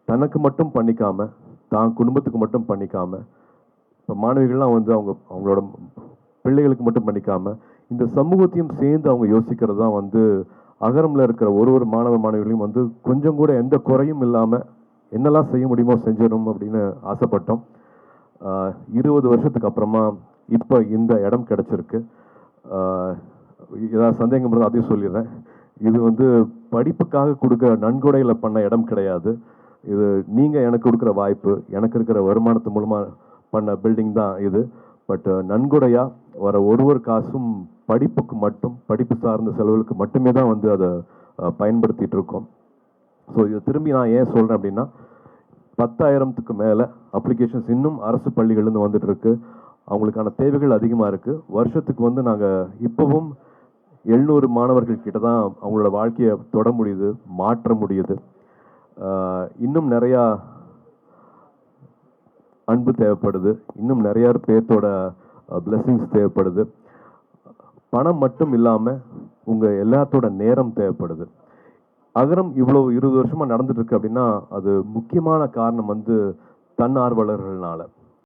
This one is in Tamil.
தனக்கு மட்டும் பண்ணிக்காம, தான் குடும்பத்துக்கு மட்டும் பண்ணிக்காம, இப்போ மாணவிகள்லாம் வந்து அவங்களோட பிள்ளைகளுக்கு மட்டும் பண்ணிக்காம, இந்த சமூகத்தையும் சேர்ந்து அவங்க யோசிக்கிறது தான் வந்து அகரம்ல இருக்கிற ஒரு மாணவ மாணவிகளையும் வந்து கொஞ்சம் கூட எந்த குறையும் இல்லாமல் என்னெல்லாம் செய்ய முடியுமோ செஞ்சிடணும் அப்படின்னு ஆசைப்பட்டோம். 20 வருஷத்துக்கு அப்புறமா இப்போ இந்த இடம் கிடைச்சிருக்கு. ஏதாவது சந்தேகம் இருந்தால் அதையும் சொல்லிடுறேன். இது வந்து படிப்புக்காக கொடுக்குற நன்கொடையில் பண்ண இடம் கிடையாது. இது நீங்கள் எனக்கு கொடுக்குற வாய்ப்பு, எனக்கு இருக்கிற வருமானத்து மூலமாக பண்ண பில்டிங் தான் இது. பட் நன்கொடையாக வர ஒரு காசும் படிப்புக்கு மட்டும், படிப்பு சார்ந்த செலவுகளுக்கு மட்டுமே தான் வந்து அதை பயன்படுத்திகிட்டு இருக்கோம். ஸோ இதை திரும்பி நான் ஏன் சொல்கிறேன் அப்படின்னா, 10,000க்கு மேலே அப்ளிகேஷன்ஸ் இன்னும் அரசு பள்ளிகள்லேருந்து வந்துட்டு இருக்கு. அவங்களுக்கான தேவைகள் அதிகமாக இருக்குது. வருஷத்துக்கு வந்து நாங்கள் இப்போவும் 700 மாணவர்கள் கிட்ட தான் அவங்களோட வாழ்க்கையை தொட முடியுது, மாற்ற முடியுது. இன்னும் நிறையா அன்பு தேவைப்படுது, இன்னும் நிறைய பேர்த்தோட பிளெஸிங்ஸ் தேவைப்படுது. பணம் மட்டும் இல்லாமல் உங்கள் எல்லாத்தோட நேரம் தேவைப்படுது. அகரம் இவ்வளோ 20 வருஷமாக நடந்துட்டு இருக்கு அப்படின்னா அது முக்கியமான காரணம் வந்து தன்னார்வலர்கள்னால.